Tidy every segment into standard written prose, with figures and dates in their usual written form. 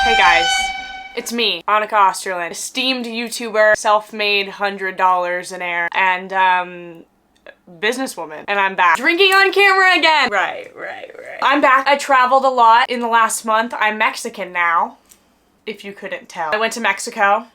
Hey guys, it's me, Annika Osterland, esteemed YouTuber, self-made $100 in air, and businesswoman. And I'm back. Drinking on camera again! Right. I'm back. I traveled a lot in the last month. I'm Mexican now, if you couldn't tell. I went to Mexico.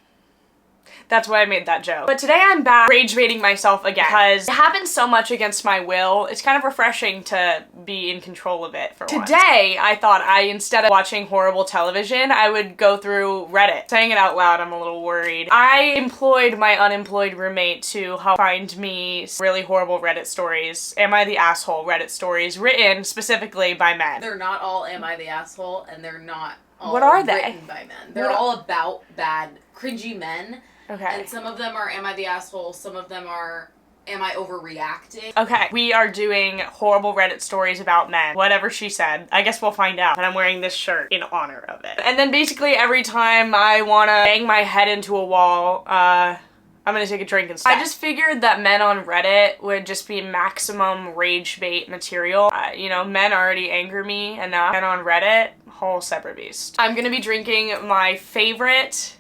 That's why I made that joke. But today I'm back rage baiting myself again because it happens so much against my will. It's kind of refreshing to be in control of it for once. Today, I thought instead of watching horrible television, I would go through Reddit. Saying it out loud, I'm a little worried. I employed my unemployed roommate to help find me really horrible Reddit stories. Am I the asshole Reddit stories written specifically by men. They're not all Am I the Asshole, and they're not all What are they? written by men. They're all about bad, cringy men. Okay. And some of them are Am I the Asshole, some of them are Am I overreacting? Okay, we are doing horrible Reddit stories about men. Whatever she said. I guess we'll find out. And I'm wearing this shirt in honor of it. And then basically every time I wanna bang my head into a wall, I'm gonna take a drink instead. I just figured that men on Reddit would just be maximum rage bait material. You know, men already anger me enough. Men on Reddit, whole separate beast. I'm gonna be drinking my favorite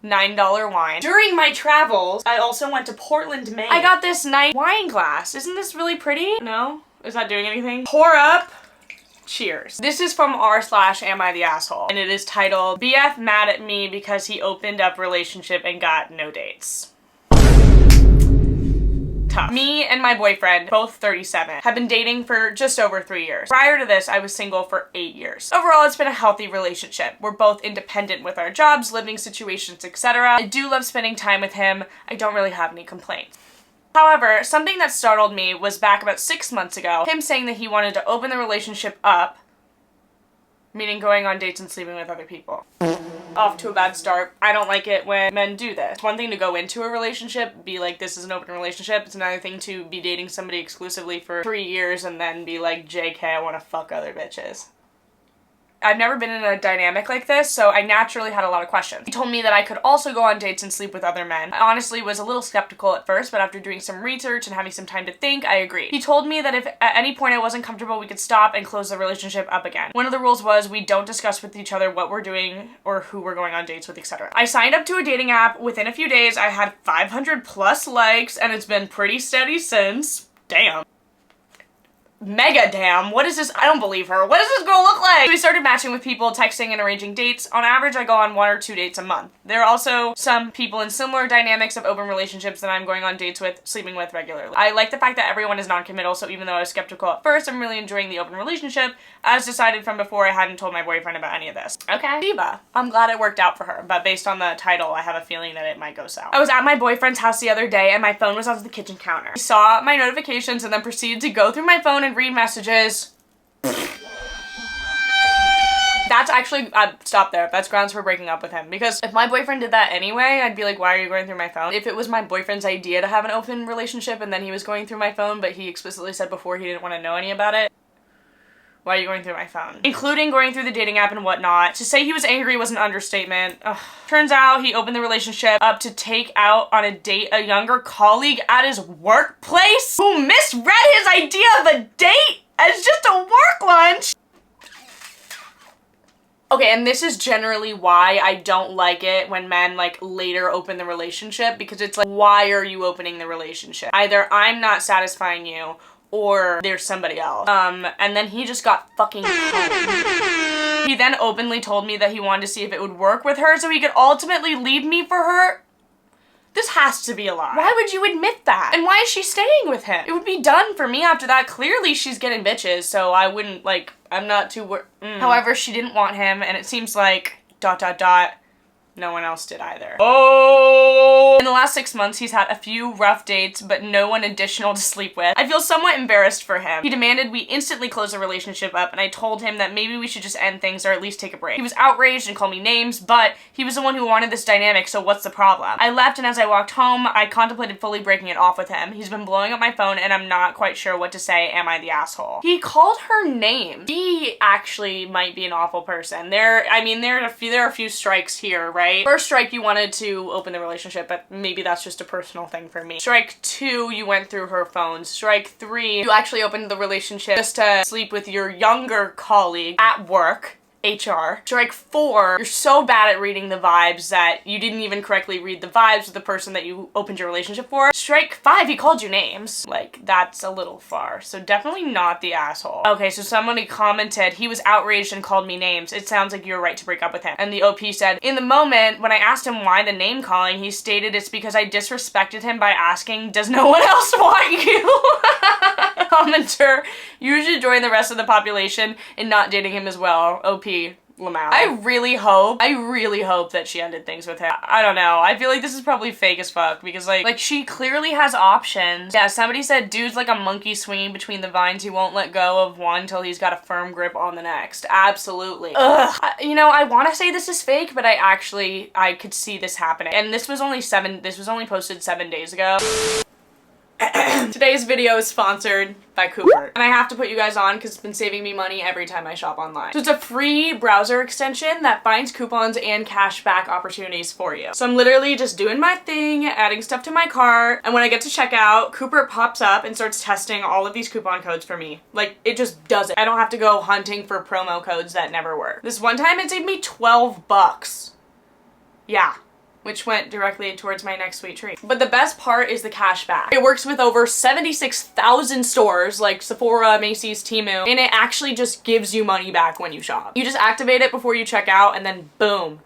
$9 wine. During my travels, I also went to Portland, Maine. I got this nice wine glass. Isn't this really pretty? No? Is that doing anything? Pour up. Cheers. This is from r/Am I the Asshole, and it is titled BF Mad at Me Because He Opened Up Relationship and Got No Dates. Tough. Me and my boyfriend, both 37, have been dating for just over 3 years. Prior to this, I was single for 8 years. Overall, it's been a healthy relationship. We're both independent with our jobs, living situations, etc. I do love spending time with him. I don't really have any complaints. However, something that startled me was back about 6 months ago, him saying that he wanted to open the relationship up, meaning going on dates and sleeping with other people. Off to a bad start. I don't like it when men do this. It's one thing to go into a relationship, be like, this is an open relationship. It's another thing to be dating somebody exclusively for 3 years and then be like, JK, I want to fuck other bitches. I've never been in a dynamic like this, so I naturally had a lot of questions. He told me that I could also go on dates and sleep with other men. I honestly was a little skeptical at first, but after doing some research and having some time to think, I agreed. He told me that if at any point I wasn't comfortable, we could stop and close the relationship up again. One of the rules was we don't discuss with each other what we're doing or who we're going on dates with, etc. I signed up to a dating app. Within a few days, I had 500 plus likes, and it's been pretty steady since. Damn. Mega damn. What is this? I don't believe her. What does this girl look like? We started matching with people, texting and arranging dates. On average, I go on 1 or 2 dates a month. There are also some people in similar dynamics of open relationships that I'm going on dates with, sleeping with regularly. I like the fact that everyone is non-committal, so even though I was skeptical at first, I'm really enjoying the open relationship. As decided from before, I hadn't told my boyfriend about any of this. Okay. Diva. I'm glad it worked out for her, but based on the title, I have a feeling that it might go south. I was at my boyfriend's house the other day and my phone was on the kitchen counter. He saw my notifications and then proceeded to go through my phone and read messages. That's actually, stop there. That's grounds for breaking up with him. Because if my boyfriend did that anyway, I'd be like, why are you going through my phone? If it was my boyfriend's idea to have an open relationship and then he was going through my phone, but he explicitly said before he didn't want to know any about it, why are you going through my phone? Including going through the dating app and whatnot. To say he was angry was an understatement. Ugh. Turns out he opened the relationship up to take out on a date a younger colleague at his workplace who misread his idea of a date as just a work lunch. Okay, and this is generally why I don't like it when men like later open the relationship, because it's like, why are you opening the relationship? Either I'm not satisfying you or there's somebody else. And then he just got fucking pwned. He then openly told me that he wanted to see if it would work with her so he could ultimately leave me for her. This has to be a lie. Why would you admit that? And why is she staying with him? It would be done for me after that. Clearly she's getting bitches, so I wouldn't, like, I'm not too However, she didn't want him, and it seems like ... no one else did either. Oh! In the last 6 months, he's had a few rough dates, but no one additional to sleep with. I feel somewhat embarrassed for him. He demanded we instantly close the relationship up, and I told him that maybe we should just end things or at least take a break. He was outraged and called me names, but he was the one who wanted this dynamic, so what's the problem? I left, and as I walked home, I contemplated fully breaking it off with him. He's been blowing up my phone, and I'm not quite sure what to say. Am I the asshole? He called her names. He actually might be an awful person. There are a few strikes here, right? First strike, you wanted to open the relationship, but maybe that's just a personal thing for me. Strike 2, you went through her phone. Strike 3, you actually opened the relationship just to sleep with your younger colleague at work. HR. Strike 4, you're so bad at reading the vibes that you didn't even correctly read the vibes of the person that you opened your relationship for. Strike 5, he called you names. Like, that's a little far. So definitely not the asshole. Okay, so somebody commented, he was outraged and called me names. It sounds like you're right to break up with him. And the OP said, in the moment, when I asked him why the name calling, he stated it's because I disrespected him by asking, does no one else want you? Commenter, you should join the rest of the population in not dating him as well. OP. Lamau. I really hope that she ended things with him. I don't know. I feel like this is probably fake as fuck because like she clearly has options. Yeah, somebody said dude's like a monkey swinging between the vines. He won't let go of one till he's got a firm grip on the next. Absolutely. Ugh. You know, I want to say this is fake, but I could see this happening. And this was only posted 7 days ago. Today's video is sponsored by Coupert. And I have to put you guys on because it's been saving me money every time I shop online. So it's a free browser extension that finds coupons and cashback opportunities for you. So I'm literally just doing my thing, adding stuff to my cart, and when I get to checkout, Coupert pops up and starts testing all of these coupon codes for me. Like, it just does it. I don't have to go hunting for promo codes that never work. This one time it saved me 12 bucks. Yeah. Which went directly towards my next sweet treat. But the best part is the cashback. It works with over 76,000 stores like Sephora, Macy's, Temu, and it actually just gives you money back when you shop. You just activate it before you check out and then boom.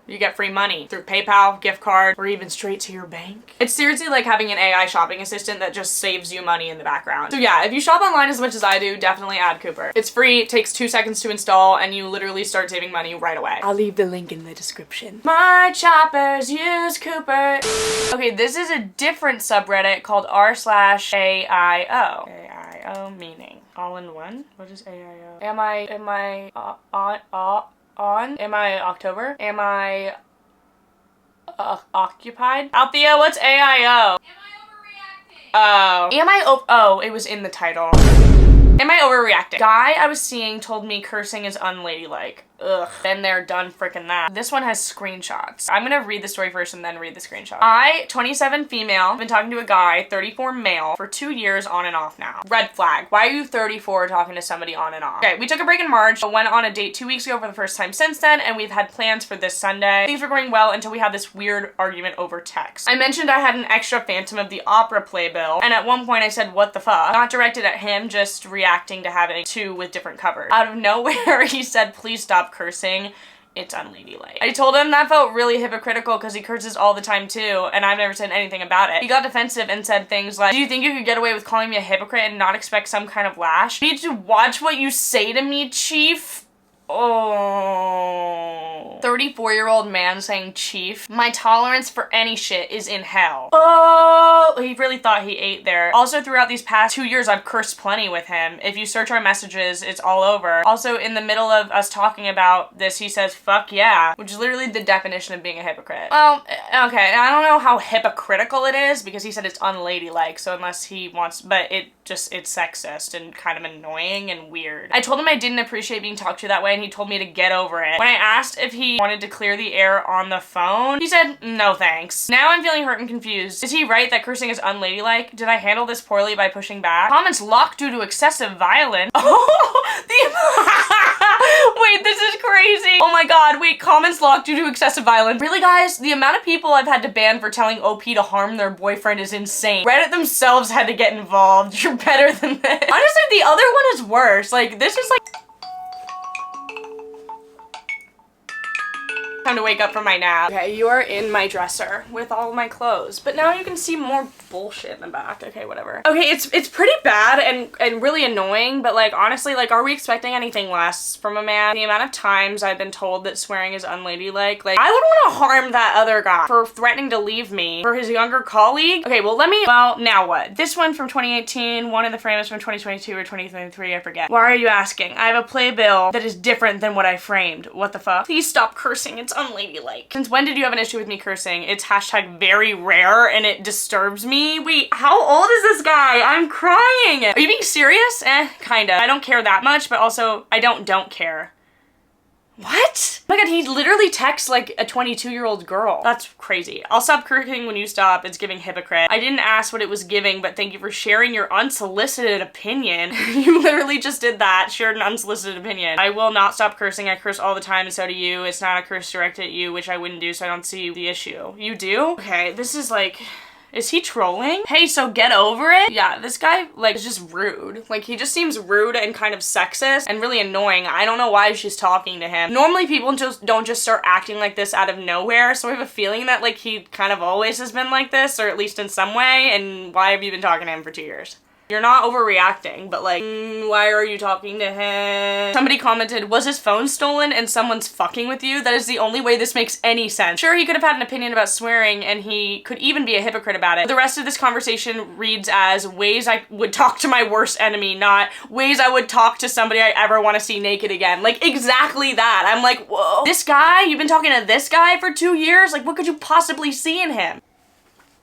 You get free money through PayPal, gift card, or even straight to your bank. It's seriously like having an AI shopping assistant that just saves you money in the background. So yeah, if you shop online as much as I do, definitely add Coupert. It's free, it takes 2 seconds to install, and you literally start saving money right away. I'll leave the link in the description. My choppers use Coupert. Okay, this is a different subreddit called r/AIO. AIO meaning all in one? What is AIO? Am I on? Am I October? Am I occupied? Althea, what's AIO? Am I overreacting? Oh, it was in the title. Am I overreacting? Guy I was seeing told me cursing is unladylike. Ugh. Been there, done frickin' that. This one has screenshots. I'm gonna read the story first and then read the screenshot. 27 female, been talking to a guy, 34 male, for 2 years on and off now. Red flag. Why are you 34 talking to somebody on and off? Okay, we took a break in March, but went on a date 2 weeks ago for the first time since then, and we've had plans for this Sunday. Things were going well until we had this weird argument over text. I mentioned I had an extra Phantom of the Opera playbill, and at one point I said, what the fuck? Not directed at him, just reacting to having 2 with different covers. Out of nowhere, he said, please stop cursing. It's unladylike. I told him that felt really hypocritical because he curses all the time too, and I've never said anything about it. He got defensive and said things like, do you think you could get away with calling me a hypocrite and not expect some kind of lash? You need to watch what you say to me, chief. Oh. 34-year-old man saying chief. My tolerance for any shit is in hell. Oh, he really thought he ate there. Also, throughout these past 2 years, I've cursed plenty with him. If you search our messages, it's all over. Also, in the middle of us talking about this, he says, fuck yeah, which is literally the definition of being a hypocrite. Well, okay, I don't know how hypocritical it is because he said it's unladylike, so unless he wants, but it's sexist and kind of annoying and weird. I told him I didn't appreciate being talked to that way and he told me to get over it. When I asked if he wanted to clear the air on the phone, he said, no thanks. Now I'm feeling hurt and confused. Is he right that cursing is unladylike? Did I handle this poorly by pushing back? Comments locked due to excessive violence. Oh, wait, this is crazy. Oh my god, wait, comments locked due to excessive violence. Really, guys? The amount of people I've had to ban for telling OP to harm their boyfriend is insane. Reddit themselves had to get involved. You're better than this. Honestly, the other one is worse. Like, this is like... Time to wake up from my nap. Okay, you are in my dresser with all my clothes, but now you can see more bullshit in the back. Okay, whatever. Okay, it's pretty bad and really annoying, but like, honestly, like, are we expecting anything less from a man? The amount of times I've been told that swearing is unladylike, like, I would want to harm that other guy for threatening to leave me for his younger colleague. Okay, well, now what? This one from 2018, one of the frames from 2022 or 2023, I forget. Why are you asking? I have a playbill that is different than what I framed. What the fuck? Please stop cursing. It's unladylike. Since when did you have an issue with me cursing? It's hashtag very rare and it disturbs me. Wait, how old is this guy? I'm crying. Are you being serious? Kinda. I don't care that much, but also I don't care. What? Oh my god, he literally texts like a 22-year-old girl. That's crazy. I'll stop cursing when you stop. It's giving hypocrite. I didn't ask what it was giving, but thank you for sharing your unsolicited opinion. You literally just did that. Shared an unsolicited opinion. I will not stop cursing. I curse all the time and so do you. It's not a curse directed at you, which I wouldn't do, so I don't see the issue. You do? Okay, this is like... Is he trolling? Hey, so get over it? Yeah, this guy, like, is just rude. Like, he just seems rude and kind of sexist and really annoying. I don't know why she's talking to him. Normally, people just don't just start acting like this out of nowhere, so I have a feeling that, like, he kind of always has been like this, or at least in some way, and why have you been talking to him for 2 years? You're not overreacting, but like, why are you talking to him? Somebody commented, was his phone stolen and someone's fucking with you? That is the only way this makes any sense. Sure, he could have had an opinion about swearing and he could even be a hypocrite about it. The rest of this conversation reads as ways I would talk to my worst enemy, not ways I would talk to somebody I ever want to see naked again. Like, exactly that. I'm like, whoa. This guy? You've been talking to this guy for 2 years? Like, what could you possibly see in him?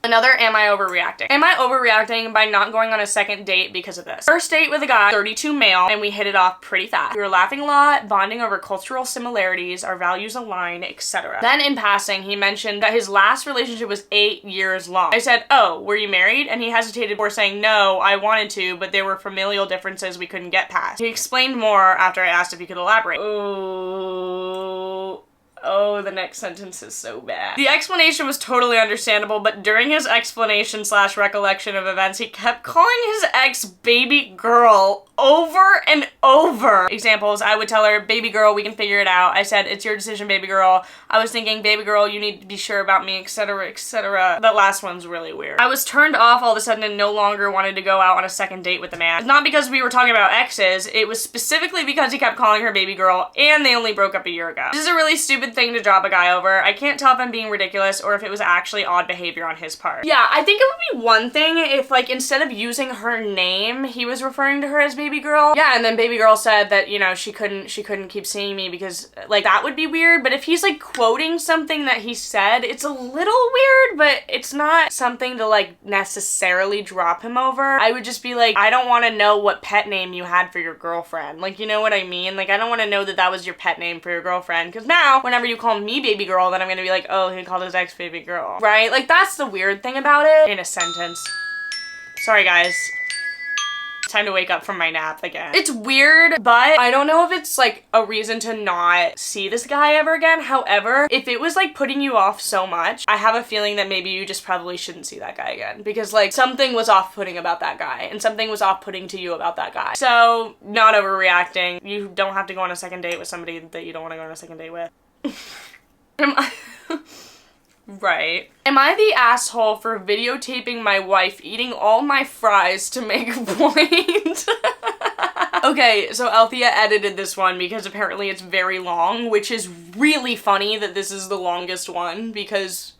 Another, am I overreacting? Am I overreacting by not going on a second date because of this? First date with a guy, 32 male, and we hit it off pretty fast. We were laughing a lot, bonding over cultural similarities, our values align, etc. Then in passing, he mentioned that his last relationship was 8 years long. I said, oh, were you married? And he hesitated before saying, no, I wanted to, but there were familial differences we couldn't get past. He explained more after I asked if he could elaborate. Oh, the next sentence is so bad. The explanation was totally understandable, but during his explanation / recollection of events, he kept calling his ex baby girl over and over. Examples, I would tell her, baby girl, we can figure it out. I said, it's your decision, baby girl. I was thinking, baby girl, you need to be sure about me, etc., etc. That last one's really weird. I was turned off all of a sudden and no longer wanted to go out on a second date with the man. It's not because we were talking about exes, it was specifically because he kept calling her baby girl and they only broke up a year ago. This is a really stupid thing to drop a guy over. I can't tell if I'm being ridiculous or if it was actually odd behavior on his part. Yeah, I think it would be one thing if, like, instead of using her name, he was referring to her as baby girl. Yeah, and then baby girl said that, you know, she couldn't keep seeing me because, like, that would be weird. But if he's, like, quoting something that he said, it's a little weird, but it's not something to, like, necessarily drop him over. I would just be like, I don't want to know what pet name you had for your girlfriend. Like, you know what I mean? Like, I don't want to know that that was your pet name for your girlfriend, because now, whenever you call me baby girl, then I'm gonna be like, oh, he called his ex baby girl. Right? Like, that's the weird thing about it. In a sentence. Sorry, guys. Time to wake up from my nap again. It's weird, but I don't know if it's like a reason to not see this guy ever again. However, if it was like putting you off so much, I have a feeling that maybe you just probably shouldn't see that guy again, because like something was off-putting about that guy and something was off-putting to you about that guy. So, not overreacting. You don't have to go on a second date with somebody that you don't want to go on a second date with. Right. Am I the asshole for videotaping my wife eating all my fries to make a point? Okay, so Althea edited this one because apparently it's very long, which is really funny that this is the longest one because...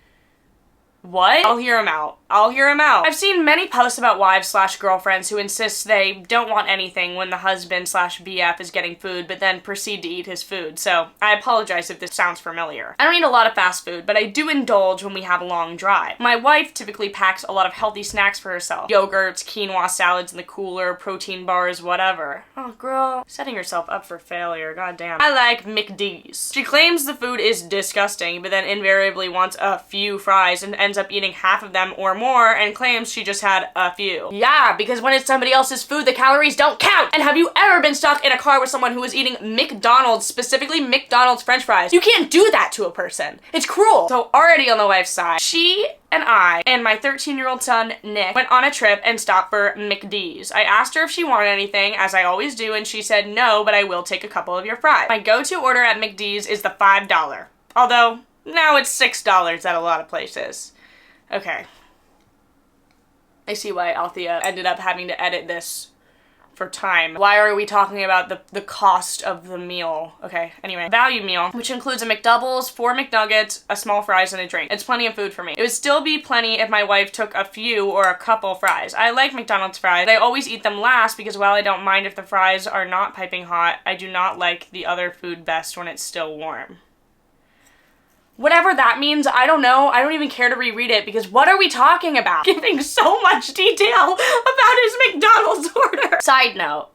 What? I'll hear him out. I'll hear him out. I've seen many posts about wives / girlfriends who insist they don't want anything when the husband / BF is getting food, but then proceed to eat his food. So I apologize if this sounds familiar. I don't eat a lot of fast food, but I do indulge when we have a long drive. My wife typically packs a lot of healthy snacks for herself. Yogurts, quinoa salads in the cooler, protein bars, whatever. Oh, girl. Setting yourself up for failure. Goddamn. I like McD's. She claims the food is disgusting, but then invariably wants a few fries and ends up eating half of them or more and claims she just had a few. Yeah, because when it's somebody else's food, the calories don't count! And have you ever been stuck in a car with someone who was eating McDonald's, specifically McDonald's french fries? You can't do that to a person. It's cruel. So already on the wife's side, she and I and my 13-year-old son, Nick, went on a trip and stopped for McD's. I asked her if she wanted anything, as I always do, and she said no, but I will take a couple of your fries. My go-to order at McD's is the $5. Although, now it's $6 at a lot of places. Okay. I see why Althea ended up having to edit this for time. Why are we talking about the cost of the meal? Okay, anyway. Value meal, which includes a McDoubles, 4 McNuggets, a small fries, and a drink. It's plenty of food for me. It would still be plenty if my wife took a few or a couple fries. I like McDonald's fries. I always eat them last because while I don't mind if the fries are not piping hot, I do not like the other food best when it's still warm. Whatever that means, I don't know. I don't even care to reread it because what are we talking about? Giving so much detail about his McDonald's order. Side note.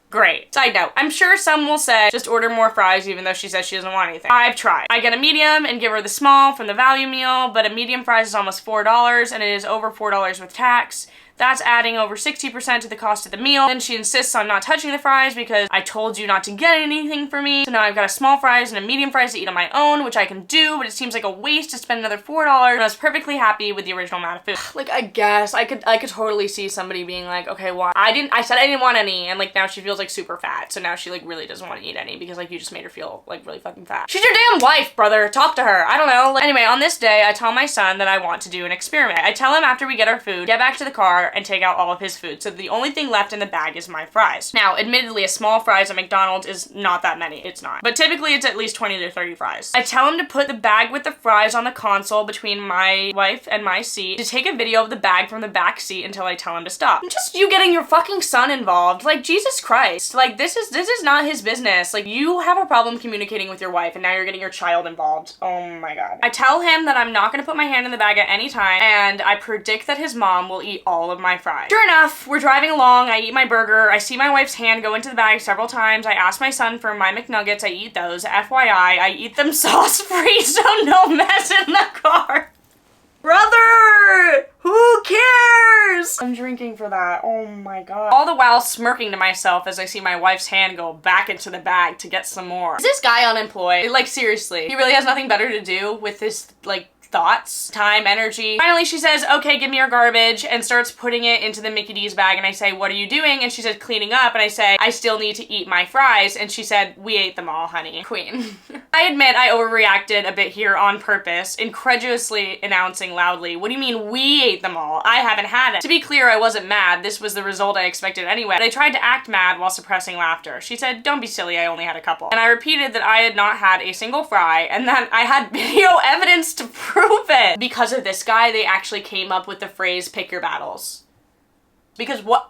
Great. Side note, I'm sure some will say just order more fries even though she says she doesn't want anything. I've tried. I get a medium and give her the small from the value meal, but a medium fries is almost $4 and it is over $4 with tax. That's adding over 60% to the cost of the meal. Then she insists on not touching the fries because I told you not to get anything for me. So now I've got a small fries and a medium fries to eat on my own, which I can do, but it seems like a waste to spend another $4. And I was perfectly happy with the original amount of food. Like, I guess I could totally see somebody being like, okay, well, I said I didn't want any, and like now she feels like super fat. So now she like really doesn't want to eat any because like you just made her feel like really fucking fat. She's your damn wife, brother. Talk to her. I don't know. Like, anyway, on this day, I tell my son that I want to do an experiment. I tell him after we get our food, get back to the car and take out all of his food. So the only thing left in the bag is my fries. Now, admittedly, a small fries at McDonald's is not that many. It's not. But typically it's at least 20 to 30 fries. I tell him to put the bag with the fries on the console between my wife and my seat, to take a video of the bag from the back seat until I tell him to stop. And just you getting your fucking son involved. Like, Jesus Christ. Like, this is not his business. Like, you have a problem communicating with your wife and now you're getting your child involved. Oh my God. I tell him that I'm not gonna put my hand in the bag at any time, and I predict that his mom will eat all of my fries. Sure enough, we're driving along, I eat my burger, I see my wife's hand go into the bag several times, I ask my son for my McNuggets, I eat those, FYI, I eat them sauce-free, so no mess in the car. Brother! Who cares? I'm drinking for that. Oh my God. All the while smirking to myself as I see my wife's hand go back into the bag to get some more. Is this guy unemployed? Like, seriously. He really has nothing better to do with his, like, thoughts, time, energy. Finally, she says, okay, give me your garbage, and starts putting it into the Mickey D's bag, and I say, what are you doing? And she says, cleaning up, and I say, I still need to eat my fries, and she said, we ate them all, honey. Queen. I admit I overreacted a bit here on purpose, incredulously announcing loudly, what do you mean we ate them all? I haven't had it. To be clear, I wasn't mad. This was the result I expected anyway, but I tried to act mad while suppressing laughter. She said, don't be silly, I only had a couple. And I repeated that I had not had a single fry, and that I had video evidence to prove it. Because of this guy, they actually came up with the phrase, pick your battles. Because what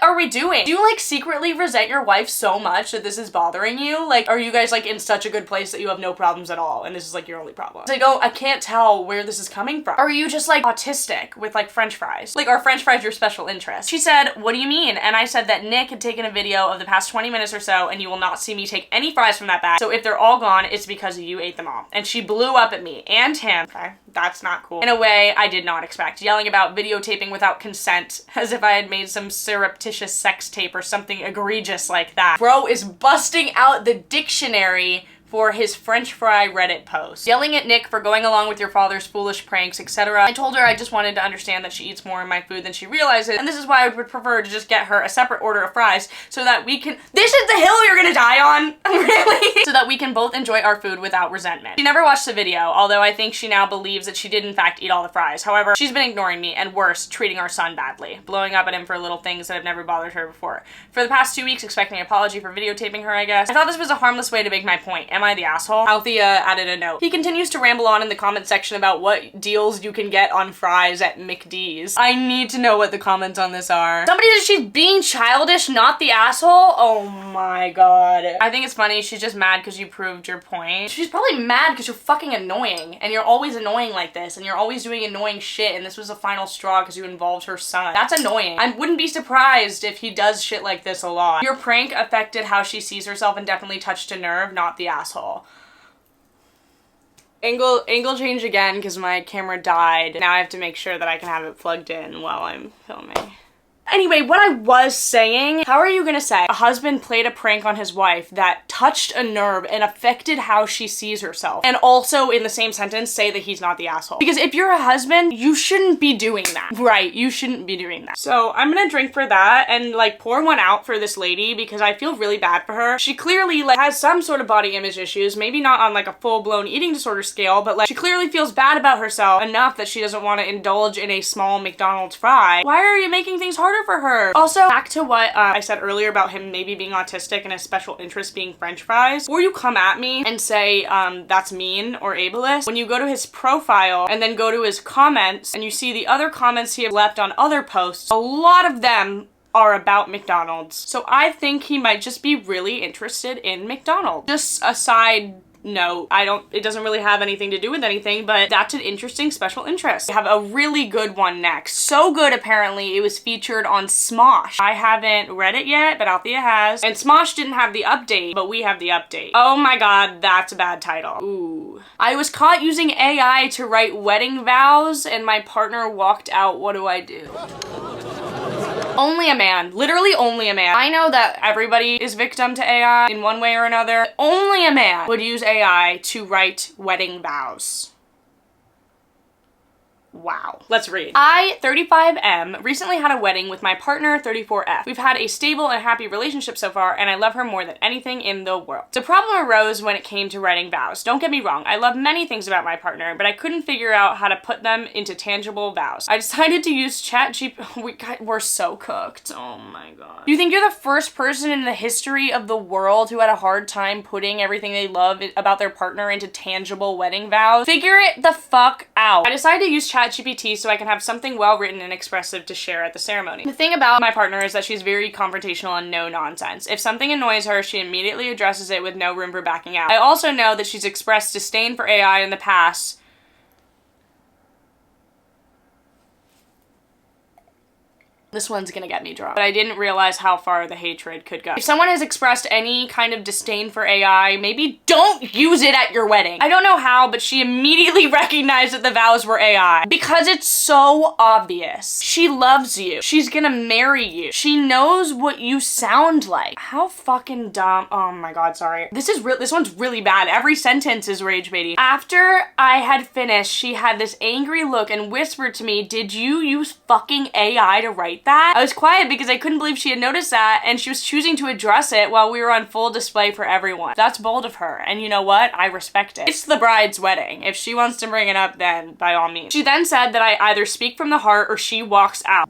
are we doing? Do you like secretly resent your wife so much that this is bothering you? Like, are you guys like in such a good place that you have no problems at all and this is like your only problem? It's like, oh, I can't tell where this is coming from. Or are you just like autistic with like French fries? Like, are French fries your special interest? She said, what do you mean? And I said that Nick had taken a video of the past 20 minutes or so and you will not see me take any fries from that bag. So if they're all gone, it's because you ate them all. And she blew up at me and him. Okay, that's not cool. In a way I did not expect. Yelling about videotaping without consent, as if I had made some surreptitious sex tape or something egregious like that. Bro is busting out the dictionary for his French fry Reddit post. Yelling at Nick for going along with your father's foolish pranks, etc. I told her I just wanted to understand that she eats more of my food than she realizes, and this is why I would prefer to just get her a separate order of fries so that we can— This is the hill you're gonna die on? Really? So that we can both enjoy our food without resentment. She never watched the video, although I think she now believes that she did in fact eat all the fries. However, she's been ignoring me, and worse, treating our son badly. Blowing up at him for little things that have never bothered her before. For the past 2 weeks, expecting an apology for videotaping her, I guess. I thought this was a harmless way to make my point. Am I the asshole? Althea added a note. He continues to ramble on in the comment section about what deals you can get on fries at McD's. I need to know what the comments on this are. Somebody says she's being childish, not the asshole? Oh my God. I think it's funny she's just mad because you proved your point. She's probably mad because you're fucking annoying, and you're always annoying like this, and you're always doing annoying shit, and this was the final straw because you involved her son. That's annoying. I wouldn't be surprised if he does shit like this a lot. Your prank affected how she sees herself and definitely touched a nerve, not the asshole. Angle change again because my camera died. Now I have to make sure that I can have it plugged in while I'm filming. Anyway, what I was saying, how are you gonna say a husband played a prank on his wife that touched a nerve and affected how she sees herself, and also in the same sentence say that he's not the asshole? Because if you're a husband, you shouldn't be doing that. Right, you shouldn't be doing that. So I'm gonna drink for that and like pour one out for this lady because I feel really bad for her. She clearly like has some sort of body image issues, maybe not on like a full-blown eating disorder scale, but like she clearly feels bad about herself enough that she doesn't want to indulge in a small McDonald's fry. Why are you making things harder for her? Also, back to what I said earlier about him maybe being autistic and his special interest being French fries. Before you come at me and say that's mean or ableist, when you go to his profile and then go to his comments and you see the other comments he left on other posts, a lot of them are about McDonald's. So I think he might just be really interested in McDonald's. Just a side note. It doesn't really have anything to do with anything, but that's an interesting special interest. We have a really good one next. So good, apparently, it was featured on Smosh. I haven't read it yet, but Althea has. And Smosh didn't have the update, but we have the update. Oh my god, that's a bad title. Ooh. I was caught using AI to write wedding vows, and my partner walked out. What do I do? Only a man, literally only a man. I know that everybody is victim to AI in one way or another. Only a man would use AI to write wedding vows. Wow. Let's read. I, 35M, recently had a wedding with my partner, 34F. We've had a stable and happy relationship so far, and I love her more than anything in the world. The problem arose when it came to writing vows. Don't get me wrong, I love many things about my partner, but I couldn't figure out how to put them into tangible vows. I decided to use ChatGPT. We're so cooked. Oh my god. You think you're the first person in the history of the world who had a hard time putting everything they love about their partner into tangible wedding vows? Figure it the fuck out. I decided to use ChatGPT so I can have something well written and expressive to share at the ceremony. The thing about my partner is that she's very confrontational and no nonsense. If something annoys her, she immediately addresses it with no room for backing out. I also know that she's expressed disdain for AI in the past. This one's gonna get me drunk. But I didn't realize how far the hatred could go. If someone has expressed any kind of disdain for AI, maybe don't use it at your wedding. I don't know how, but she immediately recognized that the vows were AI. Because it's so obvious. She loves you. She's gonna marry you. She knows what you sound like. How fucking dumb. Oh my god, sorry. This one's really bad. Every sentence is rage baiting. After I had finished, she had this angry look and whispered to me, "Did you use fucking AI to write that?" I was quiet because I couldn't believe she had noticed that, and she was choosing to address it while we were on full display for everyone. That's bold of her, and you know what? I respect it. It's the bride's wedding. If she wants to bring it up, then by all means. She then said that I either speak from the heart or she walks out.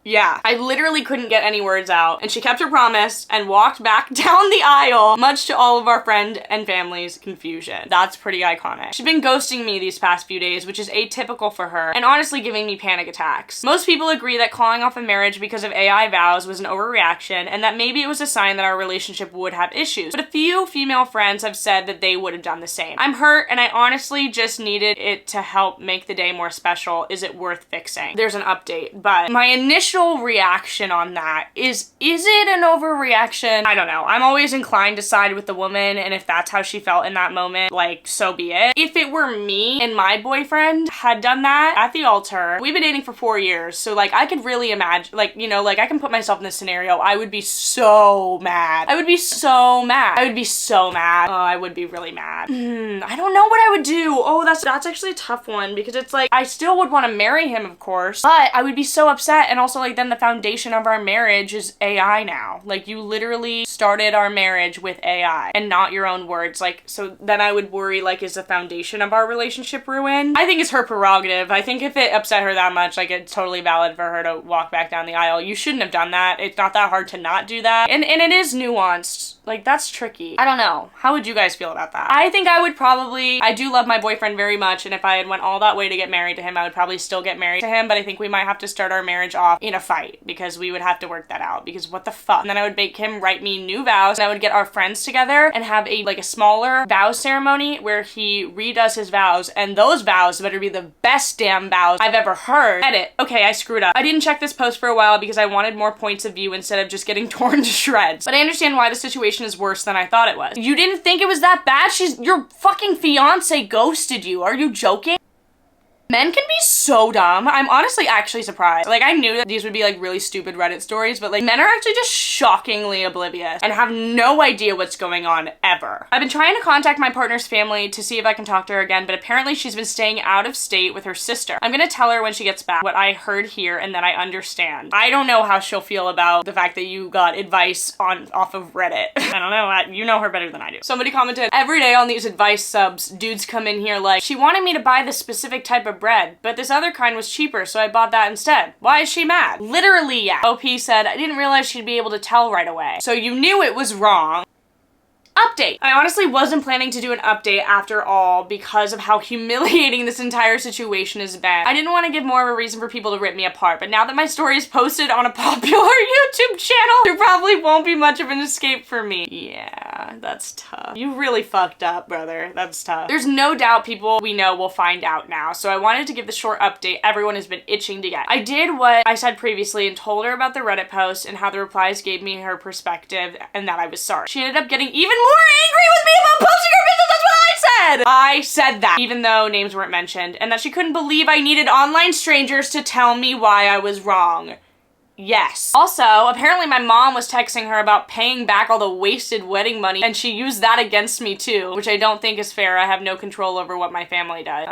Yeah, I literally couldn't get any words out, and she kept her promise and walked back down the aisle, much to all of our friend and family's confusion. That's pretty iconic. She's been ghosting me these past few days, which is atypical for her, and honestly giving me panic attacks. Most people agree that calling off a marriage because of AI vows was an overreaction, and that maybe it was a sign that our relationship would have issues, but a few female friends have said that they would have done the same. I'm hurt, and I honestly just needed it to help make the day more special. Is it worth fixing? There's an update, but my initial reaction on that is it an overreaction? I don't know. I'm always inclined to side with the woman, and if that's how she felt in that moment, like, so be it. If it were me and my boyfriend had done that at the altar, we've been dating for 4 years, so like I could really imagine, like, you know, like I can put myself in this scenario. I would be so mad. I would be so mad. I would be so mad. Oh, I would be really mad. I don't know what I would do. Oh, that's actually a tough one, because it's like, I still would want to marry him, of course, but I would be so upset, and also like then the foundation of our marriage is AI now. Like, you literally started our marriage with AI and not your own words. Like, so then I would worry, like, is the foundation of our relationship ruined? I think it's her prerogative. I think if it upset her that much, like, it's totally valid for her to walk back down the aisle. You shouldn't have done that. It's not that hard to not do that. And it is nuanced. Like, that's tricky. I don't know. How would you guys feel about that? I think I would probably, I do love my boyfriend very much, and if I had went all that way to get married to him, I would probably still get married to him, but I think we might have to start our marriage off in a fight, because we would have to work that out, because what the fuck? And then I would make him write me new vows, and I would get our friends together and have a smaller vow ceremony where he redoes his vows, and those vows better be the best damn vows I've ever heard. Edit. Okay, I screwed up. I didn't check this post for a while because I wanted more points of view instead of just getting torn to shreds. But I understand why the situation is worse than I thought it was. You didn't think it was that bad? Your fucking fiance ghosted you. Are you joking? Men can be so dumb. I'm honestly actually surprised. Like, I knew that these would be like really stupid Reddit stories, but like men are actually just shockingly oblivious and have no idea what's going on ever. I've been trying to contact my partner's family to see if I can talk to her again, but apparently she's been staying out of state with her sister. I'm gonna tell her when she gets back what I heard here and that I understand. I don't know how she'll feel about the fact that you got advice off of Reddit. I don't know. You know her better than I do. Somebody commented, every day on these advice subs, dudes come in here like, she wanted me to buy this specific type of bread, but this other kind was cheaper, so I bought that instead. Why is she mad? Literally, yeah. OP said, I didn't realize she'd be able to tell right away. So you knew it was wrong. Update. I honestly wasn't planning to do an update after all because of how humiliating this entire situation has been. I didn't want to give more of a reason for people to rip me apart, but now that my story is posted on a popular YouTube channel, there probably won't be much of an escape for me. Yeah. Yeah, that's tough. You really fucked up, brother. That's tough. There's no doubt people we know will find out now, so I wanted to give the short update everyone has been itching to get. I did what I said previously and told her about the Reddit post and how the replies gave me her perspective and that I was sorry. She ended up getting even more angry with me about posting her business. That's what I said! I said that, even though names weren't mentioned, and that she couldn't believe I needed online strangers to tell me why I was wrong. Yes. Also, apparently my mom was texting her about paying back all the wasted wedding money, and she used that against me too, which I don't think is fair. I have no control over what my family does.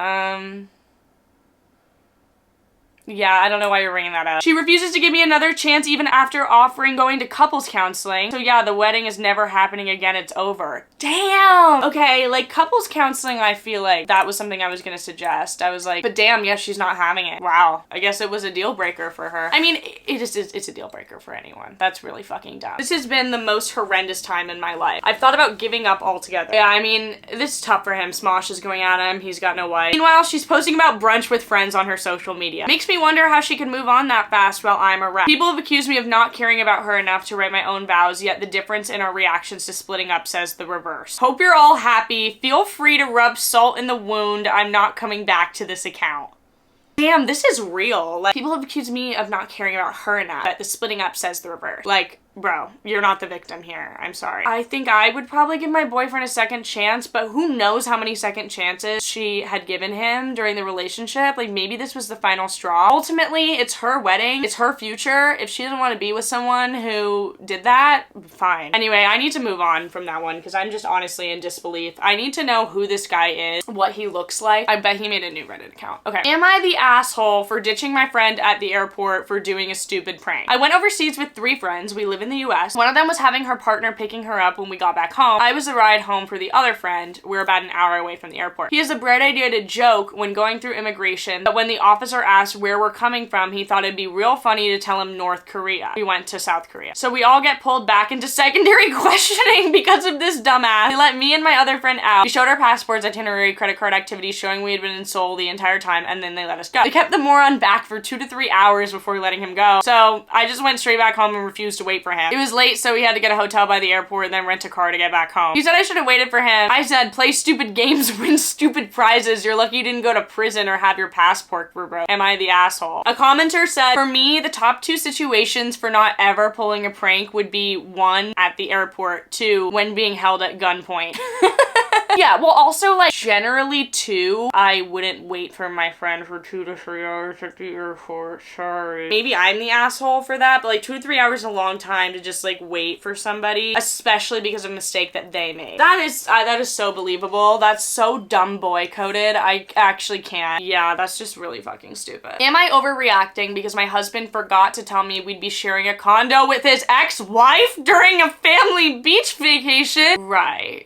Yeah, I don't know why you're bringing that up. She refuses to give me another chance even after offering going to couples counseling. So yeah, the wedding is never happening again. It's over. Damn! Okay, like couples counseling, I feel like that was something I was gonna suggest. I was like, but damn, yes, she's not having it. Wow. I guess it was a deal breaker for her. I mean, it's a deal breaker for anyone. That's really fucking dumb. This has been the most horrendous time in my life. I've thought about giving up altogether. Yeah, I mean, this is tough for him. Smosh is going at him. He's got no wife. Meanwhile, she's posting about brunch with friends on her social media. Makes me wonder how she can move on that fast while I'm a wreck. People have accused me of not caring about her enough to write my own vows, yet the difference in our reactions to splitting up says the reverse. Hope you're all happy. Feel free to rub salt in the wound. I'm not coming back to this account. Damn, this is real. Like, people have accused me of not caring about her enough, but the splitting up says the reverse. Like, bro, you're not the victim here. I'm sorry. I think I would probably give my boyfriend a second chance, but who knows how many second chances she had given him during the relationship. Like, maybe this was the final straw. Ultimately, it's her wedding. It's her future. If she doesn't want to be with someone who did that, fine. Anyway, I need to move on from that one because I'm just honestly in disbelief. I need to know who this guy is, what he looks like. I bet he made a new Reddit account. Okay. Am I the asshole for ditching my friend at the airport for doing a stupid prank? I went overseas with 3 friends. We live in the US. One of them was having her partner picking her up when we got back home. I was the ride home for the other friend. We're about an hour away from the airport. He has a bright idea to joke when going through immigration that when the officer asked where we're coming from, he thought it'd be real funny to tell him North Korea. We went to South Korea. So we all get pulled back into secondary questioning because of this dumbass. They let me and my other friend out. We showed our passports, itinerary, credit card activities showing we had been in Seoul the entire time, and then they let us go. They kept the moron back for 2 to 3 hours before letting him go. So I just went straight back home and refused to wait for him. It was late, so we had to get a hotel by the airport and then rent a car to get back home. He said I should have waited for him. I said, play stupid games, win stupid prizes. You're lucky you didn't go to prison or have your passport revoked. Am I the asshole? A commenter said, for me, the top 2 situations for not ever pulling a prank would be 1, at the airport, 2, when being held at gunpoint. Yeah, well, also, like, generally, 2, I wouldn't wait for my friend for 2 to 3 hours at the airport. Sorry. Maybe I'm the asshole for that, but, like, 2 to 3 hours is a long time to just, like, wait for somebody, especially because of a mistake that they made. That is so believable. That's so dumb boy-coded. I actually can't. Yeah, that's just really fucking stupid. Am I overreacting because my husband forgot to tell me we'd be sharing a condo with his ex-wife during a family beach vacation? Right.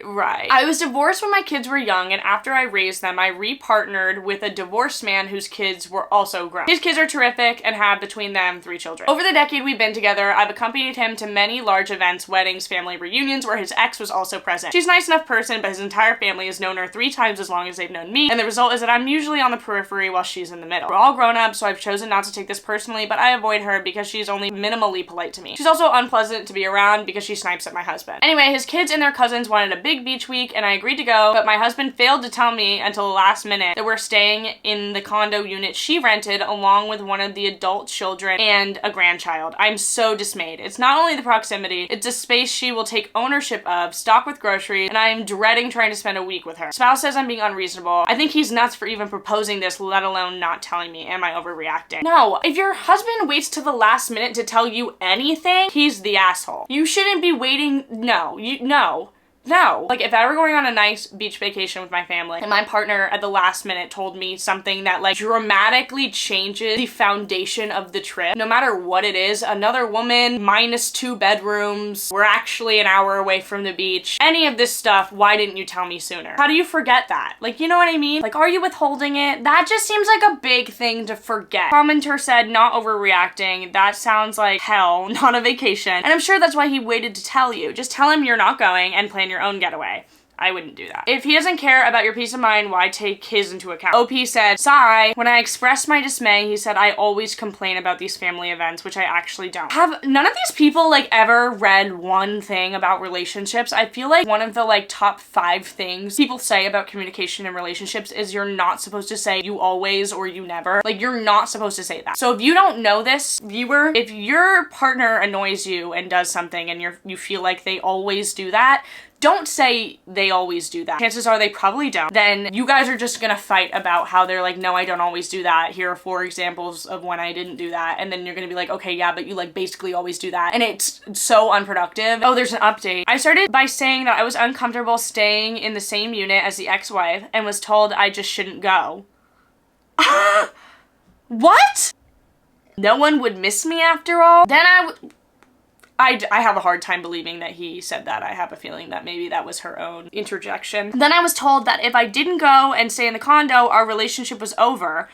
I was divorced when my kids were young, and after I raised them, I repartnered with a divorced man whose kids were also grown. His kids are terrific and have between them 3 children. Over the decade we've been together, I've accompanied him to many large events, weddings, family reunions, where his ex was also present. She's a nice enough person, but his entire family has known her 3 times as long as they've known me, and the result is that I'm usually on the periphery while she's in the middle. We're all grown up, so I've chosen not to take this personally, but I avoid her because she's only minimally polite to me. She's also unpleasant to be around because she snipes at my husband. Anyway, his kids and their cousins wanted a big beach week, and I agreed to go, but my husband failed to tell me until the last minute that we're staying in the condo unit she rented along with one of the adult children and a grandchild. I'm so dismayed. It's not only the proximity, it's a space she will take ownership of, stock with groceries, and I am dreading trying to spend a week with her. Spouse says I'm being unreasonable. I think he's nuts for even proposing this, let alone not telling me. Am I overreacting? No. If your husband waits till the last minute to tell you anything, he's the asshole. You shouldn't be waiting. No. Like, if I were going on a nice beach vacation with my family and my partner at the last minute told me something that, like, dramatically changes the foundation of the trip, no matter what it is, another woman, minus 2 bedrooms, we're actually an hour away from the beach, any of this stuff, why didn't you tell me sooner? How do you forget that? Like, you know what I mean? Like, are you withholding it? That just seems like a big thing to forget. Commenter said, not overreacting. That sounds like hell, not a vacation. And I'm sure that's why he waited to tell you. Just tell him you're not going and plan your own getaway. I wouldn't do that. If he doesn't care about your peace of mind, why take his into account? OP said, sigh. When I expressed my dismay, he said, I always complain about these family events, which I actually don't. Have none of these people like ever read one thing about relationships? I feel like one of the like top 5 things people say about communication in relationships is you're not supposed to say you always or you never. Like, you're not supposed to say that. So if you don't know this, viewer, if your partner annoys you and does something and you feel like they always do that, don't say they always do that. Chances are they probably don't. Then you guys are just gonna fight about how they're like, no, I don't always do that. Here are 4 examples of when I didn't do that. And then you're gonna be like, okay, yeah, but you like basically always do that. And it's so unproductive. Oh, there's an update. I started by saying that I was uncomfortable staying in the same unit as the ex-wife and was told I just shouldn't go. What? No one would miss me after all? Then I have a hard time believing that he said that. I have a feeling that maybe that was her own interjection. Then I was told that if I didn't go and stay in the condo, our relationship was over.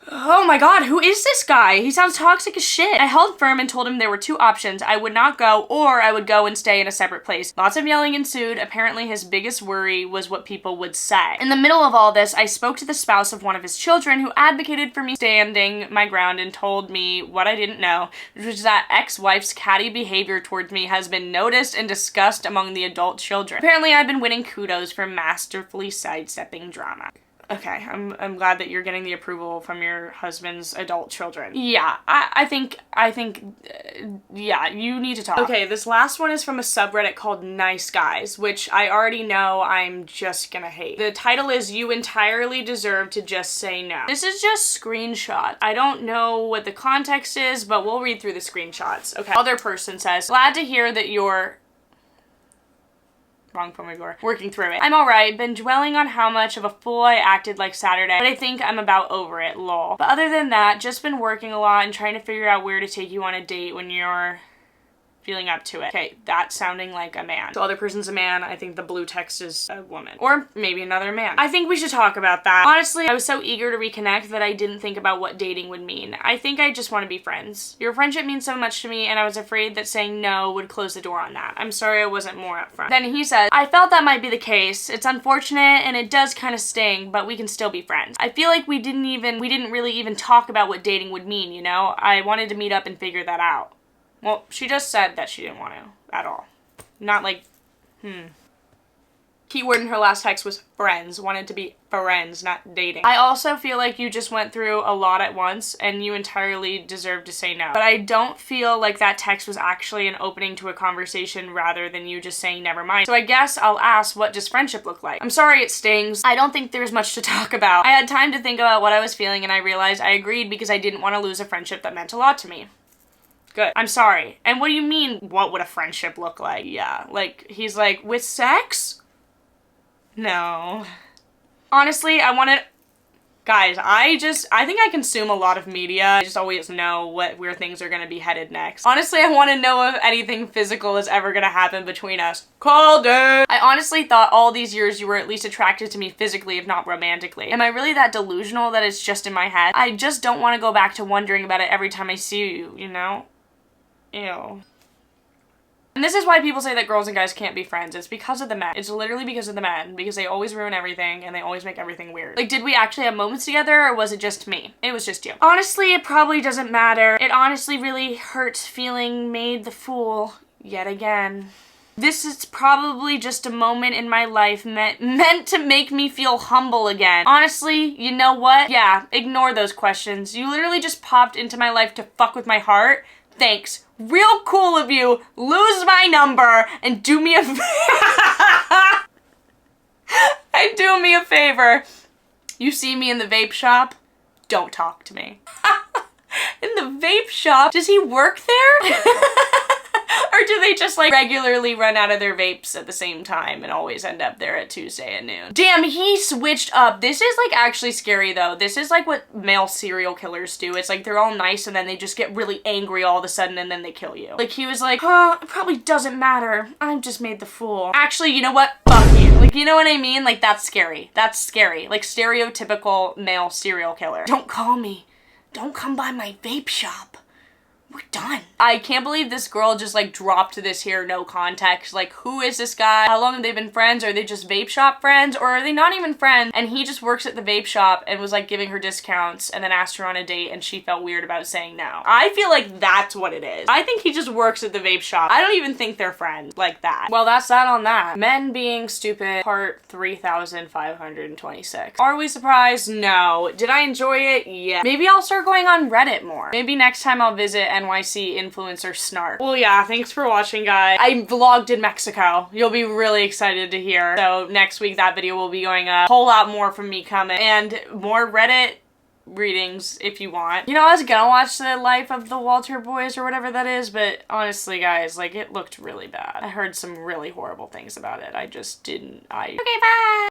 Oh my god, who is this guy? He sounds toxic as shit. I held firm and told him there were 2 options. I would not go, or I would go and stay in a separate place. Lots of yelling ensued. Apparently his biggest worry was what people would say. In the middle of all this, I spoke to the spouse of one of his children who advocated for me standing my ground and told me what I didn't know, which was that ex-wife's catty behavior towards me has been noticed and discussed among the adult children. Apparently I've been winning kudos for masterfully sidestepping drama. Okay, I'm glad that you're getting the approval from your husband's adult children. Yeah, I think, yeah, you need to talk. Okay, this last one is from a subreddit called Nice Guys, which I already know I'm just gonna hate. The title is, You Entirely Deserve to Just Say No. This is just screenshot. I don't know what the context is, but we'll read through the screenshots. Okay, other person says, glad to hear that you're wrong phone before. Working through it. I'm alright, been dwelling on how much of a fool I acted like Saturday, but I think I'm about over it, lol. But other than that, just been working a lot and trying to figure out where to take you on a date when you're feeling up to it. Okay, that's sounding like a man. So other person's a man. I think the blue text is a woman. Or maybe another man. I think we should talk about that. Honestly, I was so eager to reconnect that I didn't think about what dating would mean. I think I just want to be friends. Your friendship means so much to me, and I was afraid that saying no would close the door on that. I'm sorry I wasn't more upfront. Then he says, I felt that might be the case. It's unfortunate and it does kind of sting, but we can still be friends. I feel like we didn't really even talk about what dating would mean, you know? I wanted to meet up and figure that out. Well, she just said that she didn't want to at all. Not like, Keyword in her last text was friends. Wanted to be friends, not dating. I also feel like you just went through a lot at once and you entirely deserve to say no. But I don't feel like that text was actually an opening to a conversation rather than you just saying never mind. So I guess I'll ask, what does friendship look like? I'm sorry it stings. I don't think there's much to talk about. I had time to think about what I was feeling and I realized I agreed because I didn't want to lose a friendship that meant a lot to me. Good. I'm sorry. And what do you mean, what would a friendship look like? Yeah, like, he's like, with sex? No. Honestly, guys, I think I consume a lot of media. I just always know where things are gonna be headed next. Honestly, I want to know if anything physical is ever gonna happen between us. Called it! I honestly thought all these years you were at least attracted to me physically, if not romantically. Am I really that delusional that it's just in my head? I just don't want to go back to wondering about it every time I see you, you know? Ew. And this is why people say that girls and guys can't be friends. It's because of the men. It's literally because of the men. Because they always ruin everything and they always make everything weird. Like, did we actually have moments together or was it just me? It was just you. Honestly, it probably doesn't matter. It honestly really hurts feeling made the fool yet again. This is probably just a moment in my life meant to make me feel humble again. Honestly, you know what? Yeah, ignore those questions. You literally just popped into my life to fuck with my heart. Thanks. Real cool of you. Lose my number and do me a do me a favor. You see me in the vape shop? Don't talk to me. In the vape shop? Does he work there? Or do they just like regularly run out of their vapes at the same time and always end up there at Tuesday at noon? Damn, he switched up. This is like actually scary though. This is like what male serial killers do. It's like they're all nice and then they just get really angry all of a sudden and then they kill you. Like he was like, oh, it probably doesn't matter. I'm just made the fool. Actually, you know what? Fuck you. Like, you know what I mean? Like, that's scary. That's scary. Like stereotypical male serial killer. Don't call me. Don't come by my vape shop. we're done. I can't believe this girl just like dropped this here, no context. Like, who is this guy? How long have they been friends? Are they just vape shop friends? Or are they not even friends? And he just works at the vape shop and was like giving her discounts and then asked her on a date and she felt weird about saying no. I feel like that's what it is. I think he just works at the vape shop. I don't even think they're friends like that. Well, that's that on that. Men being stupid, part 3526. Are we surprised? No. Did I enjoy it? Yeah. Maybe I'll start going on Reddit more. Maybe next time I'll visit NYC influencer Snark. Well, yeah, thanks for watching, guys. I vlogged in Mexico. You'll be really excited to hear. So next week that video will be going up. A whole lot more from me coming and more Reddit readings if you want. You know, I was gonna watch the life of the Walter boys or whatever that is, but honestly, guys, like, it looked really bad. I heard some really horrible things about it. I just didn't. Okay, bye!